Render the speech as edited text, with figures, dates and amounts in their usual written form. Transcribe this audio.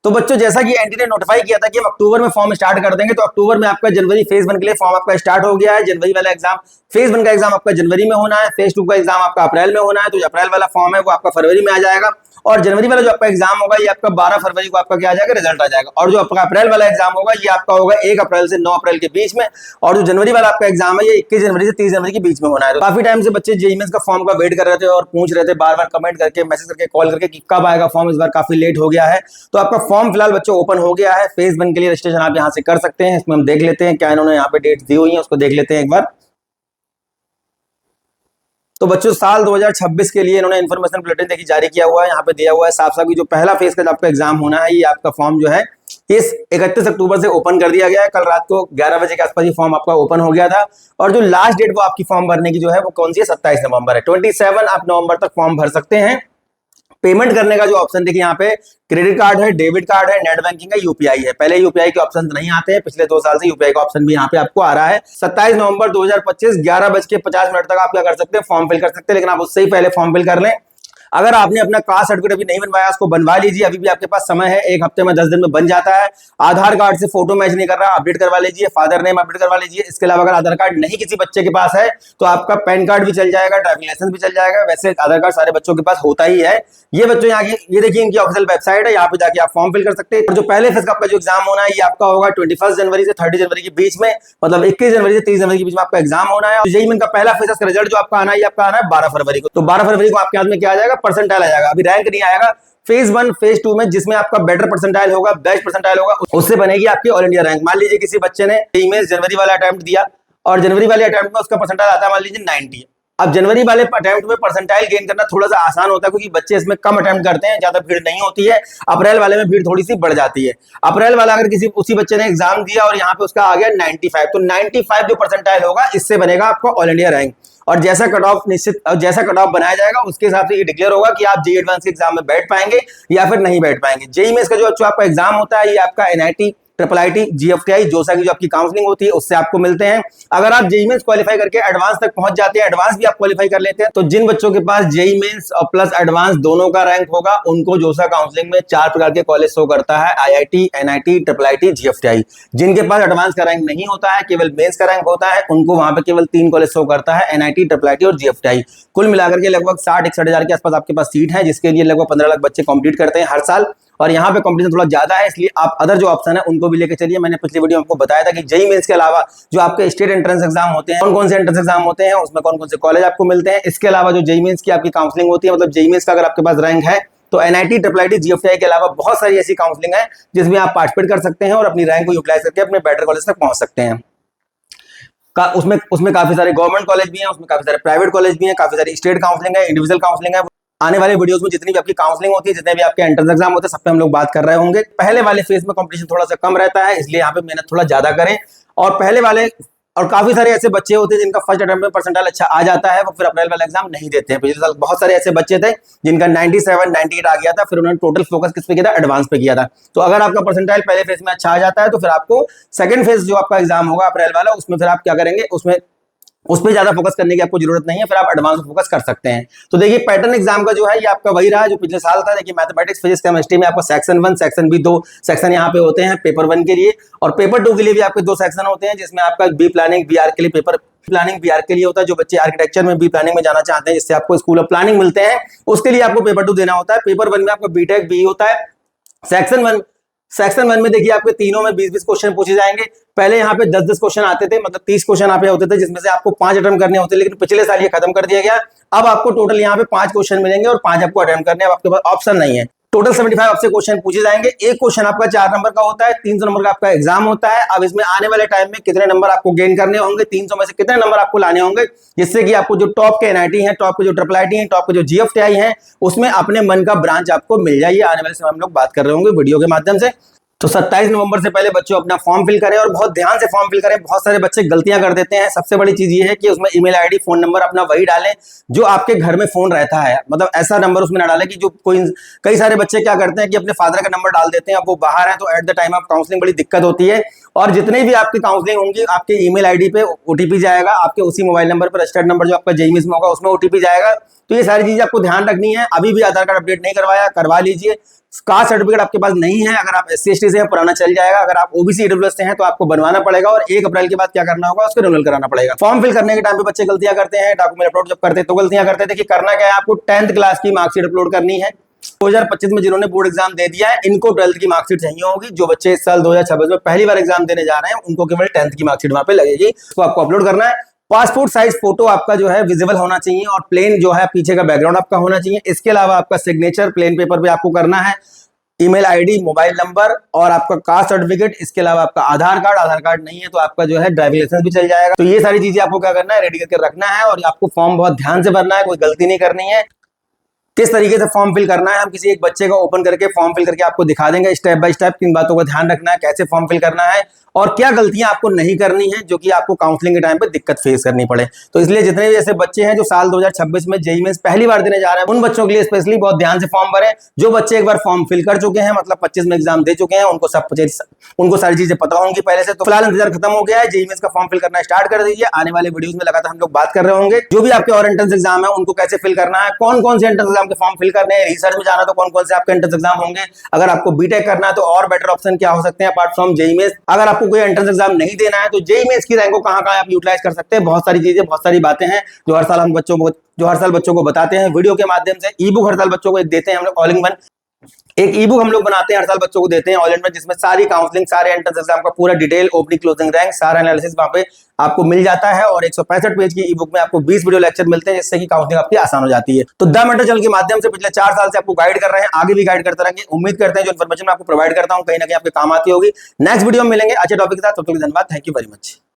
तो बच्चों जैसा कि एनटी ने नोटिफाई किया था कि हम अक्टूबर में फॉर्म स्टार्ट कर देंगे, तो अक्टूबर में आपका जनवरी फेज 1 के लिए फॉर्म आपका स्टार्ट हो गया है। जनवरी वाला एग्जाम, फेज 1 का एग्जाम आपका जनवरी में होना है, फेज 2 का एग्जाम आपका अप्रैल में होना है। तो जो अप्रैल वाला फॉर्म है वो आपका फरवरी में आ जाएगा, और जनवरी वाला जो आपका एग्जाम होगा ये आपका 12 फरवरी को आपका क्या आ जाएगा, रिजल्ट आ जाएगा। और जो आपका अप्रैल वाला एग्जाम होगा ये आपका होगा 1 अप्रैल से 9 अप्रैल के बीच में, और जो जनवरी वाला आपका एग्जाम है ये 21 जनवरी से 30 जनवरी के बीच में होना है। तो काफी टाइम से बच्चे जेईई मेंस का फॉर्म का वेट कर रहे थे और पूछ रहे थे बार बार कमेंट करके, मैसेज करके, कॉल करके कि कब आएगा फॉर्म। इस बार काफी लेट हो गया है, तो आपका फॉर्म फिलहाल बच्चों ओपन हो गया है। फेज 1 के लिए रजिस्ट्रेशन आप यहाँ से कर सकते हैं। इसमें हम देख लेते हैं क्या इन्होंने यहाँ पे डेट दी हुई है, उसको देख लेते हैं एक बार। तो बच्चों साल 2026 के लिए इन्होंने इन्फॉर्मेशन बुलेटिन देखिए जारी किया हुआ है। यहाँ पे दिया हुआ है साफ साफ कि जो पहला फेज का आपका एग्जाम होना है ये आपका फॉर्म जो है इस 31 अक्टूबर से ओपन कर दिया गया है। कल रात को 11 बजे के आसपास ये फॉर्म आपका ओपन हो गया था, और जो लास्ट डेट वो आपकी फॉर्म भरने की जो है वो कौन सी है, 27 नवंबर है। 27 आप नवंबर तक फॉर्म भर सकते हैं। पेमेंट करने का जो ऑप्शन देखिए यहाँ पे क्रेडिट कार्ड है, डेबिट कार्ड है, नेट बैंकिंग है, यूपीआई है। पहले यूपीआई के ऑप्शन नहीं आते हैं, पिछले 2 साल से यूपीआई का ऑप्शन भी यहाँ पे आपको आ रहा है। 27 नवंबर 2025 11:50 तक आप क्या कर सकते हैं, फॉर्म फिल कर सकते हैं, लेकिन आप उससे ही पहले फॉर्म फिल कर लें। अगर आपने अपना कास्ट सर्टिफिकेट अभी नहीं बनवाया उसको बनवा लीजिए, अभी भी आपके पास समय है, 1 हफ्ते में 10 दिन में बन जाता है। आधार कार्ड से फोटो मैच नहीं कर रहा, अपडेट करवा लीजिए, फादर नेम अपडेट करवा लीजिए। इसके अलावा अगर आधार कार्ड नहीं किसी बच्चे के पास है तो आपका पैन कार्ड भी चल जाएगा, ड्राइविंग लाइसेंस भी चल जाएगा। वैसे आधार कार्ड सारे बच्चों के पास होता ही है। ये बच्चों यहाँ की ये देखिए इनकी ऑफिशियल वेबसाइट है, यहाँ पे जाके आप फॉर्म फिल कर सकते हैं। और जो पहले फेज का आपका जो एग्जाम होना है ये आपका होगा 21 जनवरी से 30 जनवरी के बीच में, मतलब 21 जनवरी से 30 जनवरी के बीच में आपका एग्जाम होना है। जेईई मेन का पहला फेज का रिजल्ट जो आपका आना है ये आपका आना है 12 फरवरी को। तो 12 फरवरी को आपके हाथ में क्या आ जाएगा, परसेंटाइल आ जाएगा। अभी रैंक नहीं आएगा। फेज 1 फेज 2 में जिसमें आपका बेटर परसेंटाइल होगा, बेस्ट परसेंटाइल होगा, उससे बनेगी आपकी ऑल इंडिया रैंक। मान लीजिए किसी बच्चे ने जेईई जनवरी वाला अटेम्प्ट दिया और जनवरी वाले अटेम्प्ट में उसका परसेंटाइल आता है मान लीजिए 90। अब जनवरी वाले अटेम्प्ट में परसेंटाइल गेन करना थोड़ा सा आसान होता है क्योंकि बच्चे इसमें कम अटेम्प्ट करते हैं, ज्यादा भीड़ नहीं होती है। अप्रैल वाले में भीड़ थोड़ी सी बढ़ जाती है। अप्रैल वाला अगर किसी उसी बच्चे ने एग्जाम दिया और यहाँ पे उसका आ गया 95, तो 95 जो परसेंटाइल होगा इससे बनेगा आपका ऑल इंडिया रैंक। और जैसा कट ऑफ निश्चित, जैसा कट ऑफ बनाया जाएगा उसके हिसाब से ये डिक्लेयर होगा कि आप जेईई एडवांस के एग्जाम में बैठ पाएंगे या फिर नहीं बैठ पाएंगे। जेईई में इसका जो आपका एग्जाम होता है ये आपका एनआईटी, IIIT, जीएफटीआई, जोसा की जो आपकी काउंसलिंग होती है उससे आपको मिलते हैं। अगर आप जेईई मेंस क्वालिफाई करके एडवांस तक पहुंच जाते हैं, एडवांस भी आप क्वालिफाई कर लेते हैं, तो जिन बच्चों के पास जेईई मेंस और प्लस एडवांस दोनों का रैंक होगा उनको जोसा काउंसलिंग में 4 प्रकार के कॉलेज शो करता है, आईआईटी, एनआईटी, IIIT, जीएफटीआई। जिनके पास एडवांस का रैंक नहीं होता है, केवल मेंस का रैंक होता है, उनको वहां पे केवल 3 कॉलेज शो करता है, एनआईटी, IIIT और जीएफटीआई। कुल मिलाकर के लगभग 60-61 हजार के आसपास आपके पास सीट है, जिसके लिए लगभग 15 लाख बच्चे कॉम्पीट करते हैं हर साल। और यहाँ पे कंपटीशन थोड़ा ज्यादा है, इसलिए आप अदर जो ऑप्शन है उनको भी लेके चलिए। मैंने पिछली वीडियो में आपको बताया था कि जेईई मेंस के अलावा जो आपके स्टेट एंट्रेंस एग्जाम होते हैं, कौन कौन से एंट्रेंस एग्जाम होते हैं, उसमें कौन कौन से कॉलेज आपको मिलते हैं। इसके अलावा जो जेईई मेंस की आपकी काउंसलिंग होती है, मतलब जेईई मेंस का अगर आपके पास रैंक है तो एनआईटी, IIIT, जीएफटीआई के अलावा बहुत सारी ऐसी काउंसलिंग है जिसमें आप पार्टिसिपेट कर सकते हैं और अपनी रैंक को यूटिलाइज करके अपने बेटर कॉलेज तक पहुंच सकते हैं। उसमें काफी सारे गवर्नमेंट कॉलेज भी हैं, उसमें काफी सारे प्राइवेट कॉलेज भी हैं, काफी सारी स्टेट काउंसलिंग है, इंडिविजुअल काउंसलिंग है। आने वाले वीडियोस में जितनी भी आपकी काउंसलिंग होती है, जितने भी आपके एंट्रेंस एग्जाम होते हैं, सब पे हम लोग बात कर रहे होंगे। पहले वाले फेज में कंपटीशन थोड़ा सा कम रहता है, इसलिए यहाँ पे मेहनत थोड़ा ज्यादा करें। और पहले वाले और काफी सारे ऐसे बच्चे होते हैं जिनका फर्स्ट अटेम्प्ट में परसेंटाइल अच्छा आ जाता है, वो फिर अप्रैल वाला एग्जाम नहीं देते हैं। पिछले साल बहुत सारे ऐसे बच्चे थे जिनका 97, 98 आ गया था, फिर उन्होंने टोटल फोकस किस पे किया था, एडवांस पे किया था। तो अगर आपका परसेंटाइल पहले फेज में अच्छा आ जाता है तो फिर आपको सेकंड फेज जो आपका एग्जाम होगा अप्रैल वाला, उसमें फिर आप क्या करेंगे, उस पर ज्यादा फोकस करने की आपको जरूरत नहीं है, फिर आप एडवांस फोकस कर सकते हैं। तो देखिए पैटर्न एग्जाम का जो है ये आपका वही रहा जो पिछले साल था। देखिए मैथमेटिक्स, फिजिक्स, केमिस्ट्री में आपको सेक्शन 1, सेक्शन बी 2 सेक्शन यहाँ पे होते हैं पेपर 1 के लिए, और पेपर 2 के लिए भी आपके 2 सेक्शन होते हैं, जिसमें आपका बी प्लानिंग बीआर के लिए पेपर प्लानिंग बीआर के लिए होता है। जो बच्चे आर्किटेक्चर में बी प्लानिंग में जाना चाहते हैं, जिससे आपको स्कूल ऑफ प्लानिंग मिलते हैं, उसके लिए आपको पेपर 2 देना होता है। पेपर 1 में आपको बीटेक बी होता है। सेक्शन 1 में देखिए आपके तीनों में 20-20 क्वेश्चन पूछे जाएंगे। पहले यहाँ पे 10-10 क्वेश्चन आते थे, मतलब 30 क्वेश्चन यहाँ पे होते थे, जिसमें से आपको 5 अटेम्प्ट करने होते, लेकिन पिछले साल ये खत्म कर दिया गया। अब आपको टोटल यहाँ पे 5 क्वेश्चन मिलेंगे और 5 आपको अटेम्प्ट करने, अब आपके पास ऑप्शन नहीं है। टोटल 75 आपसे क्वेश्चन पूछे जाएंगे। एक क्वेश्चन आपका 4 नंबर का होता है, 300 नंबर का आपका एग्जाम होता है। अब इसमें आने वाले टाइम में कितने नंबर आपको गेन करने होंगे, 300 में से कितने नंबर आपको लाने होंगे, जिससे कि आपको जो टॉप के एनआईटी हैं, टॉप के जो IIIT हैं, टॉप के जो जीएफटीआई हैं, उसमें अपने मन का ब्रांच आपको मिल जाए। आने वाले समय हम लोग बात कर रहे होंगे वीडियो के माध्यम से। तो 27 नवंबर से पहले बच्चों अपना फॉर्म फिल करें और बहुत ध्यान से फॉर्म फिल करें। बहुत सारे बच्चे गलतियां कर देते हैं। सबसे बड़ी चीज ये है कि उसमें ईमेल आईडी, फोन नंबर अपना वही डालें जो आपके घर में फोन रहता है। मतलब ऐसा नंबर उसमें ना डालें कि जो कई सारे बच्चे क्या करते हैं कि अपने फादर का नंबर डाल देते हैं, अब वो बाहर है तो at the time of counselling बड़ी दिक्कत होती है। और जितनी भी आपकी काउंसलिंग होंगी आपके ईमेल आईडी पे ओटीपी जाएगा, आपके उसी मोबाइल नंबर पर रजिस्टर्ड नंबर जो आपका जेईई में होगा उसमें ओटीपी जाएगा। तो ये सारी चीजें आपको ध्यान रखनी है। अभी भी आधार कार्ड अपडेट नहीं करवाया, करवा लीजिए। कास्ट सर्टिफिकेट आपके पास नहीं है, अगर आप SC/ST से हैं पुराना चल जाएगा, अगर आप OBC EWS से हैं तो आपको बनवाना पड़ेगा और 1 अप्रैल के बाद क्या करना होगा, उसको रिन्यूअल कराना पड़ेगा। फॉर्म फिल करने के टाइम पे बच्चे गलतियां करते हैं, डॉक्यूमेंट अपलोड जब करते हैं तो गलतियां करते हैं। देखिए करना क्या है, आपको 10th क्लास की मार्कशीट अपलोड करनी है। 2025 में जिन्होंने बोर्ड एग्जाम दे दिया है इनको 12th की मार्कशीट चाहिए होगी। जो बच्चे इस साल 2026 में पहली बार एग्जाम देने जा रहे हैं उनको केवल 10th की मार्कशीट वहां पे लगेगी, तो आपको अपलोड करना है। पासपोर्ट साइज फोटो आपका जो है विजिबल होना चाहिए और प्लेन जो है पीछे का बैकग्राउंड आपका होना चाहिए। इसके अलावा आपका सिग्नेचर प्लेन पेपर पे आपको करना है, ईमेल आईडी, मोबाइल नंबर और आपका कास्ट सर्टिफिकेट। इसके अलावा आपका आधार कार्ड नहीं है तो आपका जो है ड्राइविंग लाइसेंस भी चल जाएगा। तो ये सारी चीजें आपको क्या करना है, रेडी करके रखना है और आपको फॉर्म बहुत ध्यान से भरना है, कोई गलती नहीं करनी है। किस तरीके से फॉर्म फिल करना है हम किसी एक बच्चे का ओपन करके फॉर्म फिल करके आपको दिखा देंगे स्टेप बाय स्टेप, किन बातों का ध्यान रखना है, कैसे फॉर्म फिल करना है और क्या गलतियां आपको नहीं करनी है जो कि आपको काउंसलिंग के टाइम पे दिक्कत फेस करनी पड़े। तो इसलिए जितने भी ऐसे बच्चे हैं जो साल 2026 में जेईई मेंस पहली बार देने जा रहे हैं उन बच्चों के लिए स्पेशली बहुत ध्यान से फॉर्म भरें। जो बच्चे एक बार फॉर्म फिल कर चुके हैं, मतलब 25 में एग्जाम दे चुके हैं, उनको सारी चीजें पता होंगी पहले से। तो फिलहाल इंतजार खत्म हो गया है, जेईई मेंस का फॉर्म फिल करना स्टार्ट कर दीजिए। आने वाले वीडियोस में लगातार हम लोग बात कर रहे होंगे जो भी आपके और एंट्रेंस एग्जाम है उनको कैसे फिल करना है, कौन कौन से एंट्रेंस एग्जाम के फॉर्म फिल करने हैं, रिसर्च में जाना तो कौन कौन से आपके एंट्रेंस एग्जाम होंगे, अगर आपको बीटेक करना है तो और बेटर ऑप्शन क्या हो सकते हैं अपार्ट फ्रॉम जेईई मेंस, अगर आपको कोई एंट्रेंस एग्जाम नहीं देना है तो जेईई मेंस की रैंक को कहां आप यूटिलाइज कर सकते हैं। बहुत सारी चीजें, बहुत सारी बातें हैं जो हर साल बच्चों को बताते हैं वीडियो के माध्यम से। ई बुक हर साल बच्चों को देते हैं हम लोग, ऑल इन वन एक ई बुक हम लोग बनाते हैं हर साल बच्चों को देते हैं ऑल इन वन, जिसमें सारी काउंसलिंग, सारे एंट्रेंस एग्जाम का पूरा डिटेल, ओपनिंग क्लोजिंग रैंक, सारा एनालिसिस वहां पे आपको मिल जाता है। और 165 पेज की ई बुक में आपको 20 वीडियो लेक्चर मिलते हैं जिससे कि काउंसलिंग आपकी आसान हो जाती है। तो द मेंटर चैनल के माध्यम से पिछले 4 साल से आपको गाइड कर रहे हैं, आगे भी गाइड करते रहेंगे। उम्मीद करते हैं जो इन्फॉर्मेशन मैं आपको प्रोवाइड करता हूं कहीं ना कहीं आपके काम आती होगी। नेक्स्ट वीडियो में मिलेंगे अच्छे टॉपिक के साथ, तब तक के लिए धन्यवाद। Thank you very much.